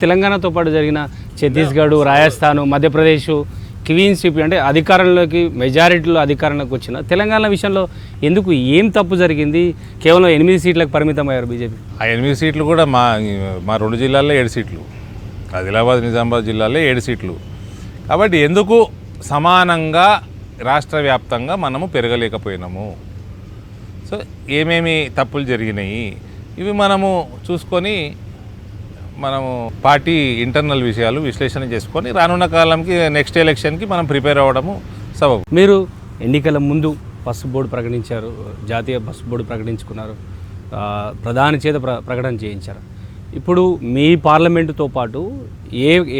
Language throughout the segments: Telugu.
తెలంగాణతో పాటు జరిగిన ఛత్తీస్గఢ్, రాజస్థాన్, మధ్యప్రదేశ్ క్లీన్ స్వీప్ అంటే అధికారంలోకి మెజారిటీలో అధికారంలోకి వచ్చిన తెలంగాణ విషయంలో ఎందుకు ఏం తప్పు జరిగింది? కేవలం 8 సీట్లకు పరిమితమయ్యారు బీజేపీ. ఆ 8 సీట్లు కూడా మా 2 జిల్లాల్లో 7 సీట్లు, ఆదిలాబాద్ నిజామాబాద్ జిల్లాలో 7 సీట్లు. కాబట్టి ఎందుకు సమానంగా రాష్ట్ర వ్యాప్తంగా మనము పెరగలేకపోయినాము? సో ఏమేమి తప్పులు జరిగినాయి ఇవి మనము చూసుకొని మనము పార్టీ ఇంటర్నల్ విషయాలు విశ్లేషణ చేసుకొని రానున్న కాలంకి నెక్స్ట్ ఎలక్షన్కి మనం ప్రిపేర్ అవ్వడము సబబు. మీరు ఎన్నికల ముందు పసుపు బోర్డు ప్రకటించారు, జాతీయ పసుపు బోర్డు ప్రకటించుకున్నారు, ప్రధాని చేత ప్రకటన చేయించారు. ఇప్పుడు మీ పార్లమెంటుతో పాటు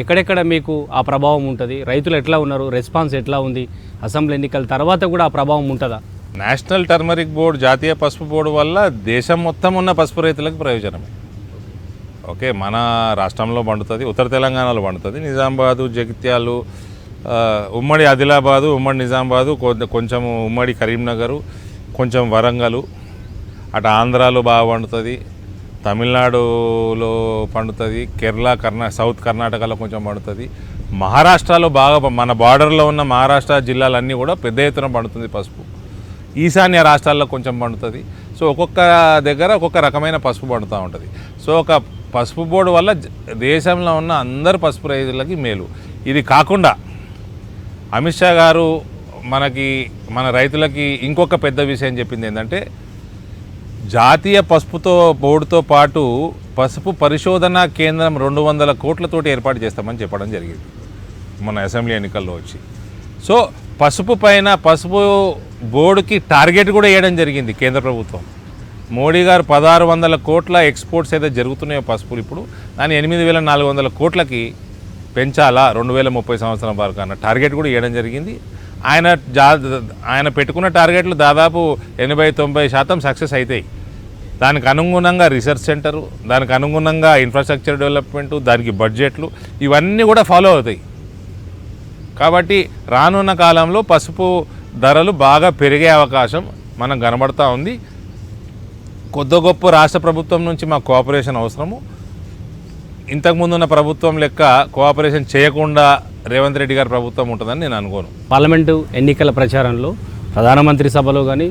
ఎక్కడెక్కడ మీకు ఆ ప్రభావం ఉంటుంది? రైతులు ఎట్లా ఉన్నారు? రెస్పాన్స్ ఎట్లా ఉంది? అసెంబ్లీ ఎన్నికల తర్వాత కూడా ఆ ప్రభావం ఉంటుందా? నేషనల్ టర్మరిక్ బోర్డు, జాతీయ పసుపు బోర్డు వల్ల దేశం మొత్తం ఉన్న పసుపు రైతులకు ప్రయోజనమే. ఓకే, మన రాష్ట్రంలో పండుతుంది, ఉత్తర తెలంగాణలో పండుతుంది, నిజామాబాదు, జగిత్యాలు, ఉమ్మడి ఆదిలాబాదు, ఉమ్మడి నిజామాబాదు, కొంచెం ఉమ్మడి కరీంనగరు, కొంచెం వరంగల్, అటు ఆంధ్రాలో బాగా పండుతుంది, తమిళనాడులో పండుతుంది, కేరళ, సౌత్ కర్ణాటకలో కొంచెం పండుతుంది, మహారాష్ట్రలో బాగా మన బార్డర్లో ఉన్న మహారాష్ట్ర జిల్లాలన్నీ కూడా పెద్ద ఎత్తున పండుతుంది పసుపు. ఈశాన్య రాష్ట్రాల్లో కొంచెం పండుతుంది. సో ఒక్కొక్క దగ్గర ఒక్కొక్క రకమైన పసుపు పండుతూ ఉంటుంది. సో ఒక పసుపు బోర్డు వల్ల దేశంలో ఉన్న అందరు పసుపు రైతులకి మేలు. ఇది కాకుండా అమిత్ షా గారు మన రైతులకి ఇంకొక పెద్ద విషయం చెప్పింది ఏంటంటే, జాతీయ పసుపుతో బోర్డుతో పాటు పసుపు పరిశోధనా కేంద్రం 200 కోట్లతోటి ఏర్పాటు చేస్తామని చెప్పడం జరిగింది మన అసెంబ్లీ ఎన్నికల్లో వచ్చి. సో పసుపు పైన పసుపు బోర్డుకి టార్గెట్ కూడా వేయడం జరిగింది కేంద్ర ప్రభుత్వం. మోడీ గారు 1600 కోట్ల ఎక్స్పోర్ట్స్ అయితే జరుగుతున్నాయో పసుపులు, ఇప్పుడు దాన్ని 8400 కోట్లకి పెంచాలా 2030 సంవత్సరం వరకు అన్న టార్గెట్ కూడా ఇవ్వడం జరిగింది. ఆయన పెట్టుకున్న టార్గెట్లు దాదాపు 80-90% సక్సెస్ అవుతాయి. దానికి అనుగుణంగా రీసెర్చ్ సెంటరు, దానికి అనుగుణంగా ఇన్ఫ్రాస్ట్రక్చర్ డెవలప్మెంటు, దానికి బడ్జెట్లు ఇవన్నీ కూడా ఫాలో అవుతాయి. కాబట్టి రానున్న కాలంలో పసుపు ధరలు బాగా పెరిగే అవకాశం మనకు కనబడతా ఉంది. కొద్ది గొప్ప రాష్ట్ర ప్రభుత్వం నుంచి మాకు కోఆపరేషన్ అవసరము. ఇంతకుముందున్న ప్రభుత్వం లెక్క కోఆపరేషన్ చేయకుండా రేవంత్ రెడ్డి గారి ప్రభుత్వం ఉంటుందని నేను అనుకోను. పార్లమెంటు ఎన్నికల ప్రచారంలో ప్రధానమంత్రి సభలో కానీ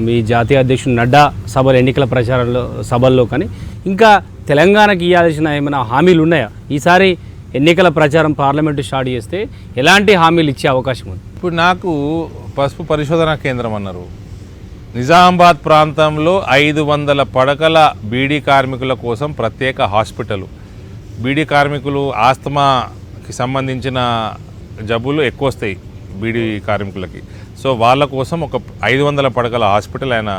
మీ జాతీయ అధ్యక్షుడు నడ్డా సభలు ఎన్నికల ప్రచారంలో సభల్లో కానీ ఇంకా తెలంగాణకి ఇవ్వాల్సిన ఏమైనా హామీలు ఉన్నాయా? ఈసారి ఎన్నికల ప్రచారం పార్లమెంటు స్టార్ట్ చేస్తే ఎలాంటి హామీలు ఇచ్చే అవకాశం ఉంది? ఇప్పుడు నాకు పసుపు పరిశోధనా కేంద్రం అన్నారు. నిజామాబాద్ ప్రాంతంలో 500 పడకల బీడీ కార్మికుల కోసం ప్రత్యేక హాస్పిటల్. బీడీ కార్మికులు ఆస్తమాకి సంబంధించిన జబ్బులు ఎక్కువ వస్తాయి బీడీ కార్మికులకి. సో వాళ్ళ కోసం ఒక 500 పడకల హాస్పిటల్ ఆయన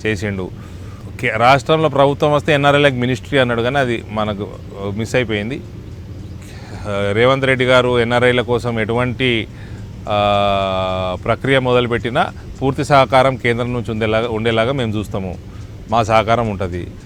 చేసిండు. రాష్ట్రంలో ప్రభుత్వం వస్తే ఎన్ఆర్ఐలకు మినిస్ట్రీ అన్నాడు, కానీ అది మనకు మిస్ అయిపోయింది. రేవంత్ రెడ్డి గారు ఎన్ఆర్ఐల కోసం ఎటువంటి ప్రక్రియ మొదలుపెట్టినా పూర్తి సహకారం కేంద్రం నుంచి ఉండేలాగా మేము చూస్తాము. మా సహకారం ఉంటుంది.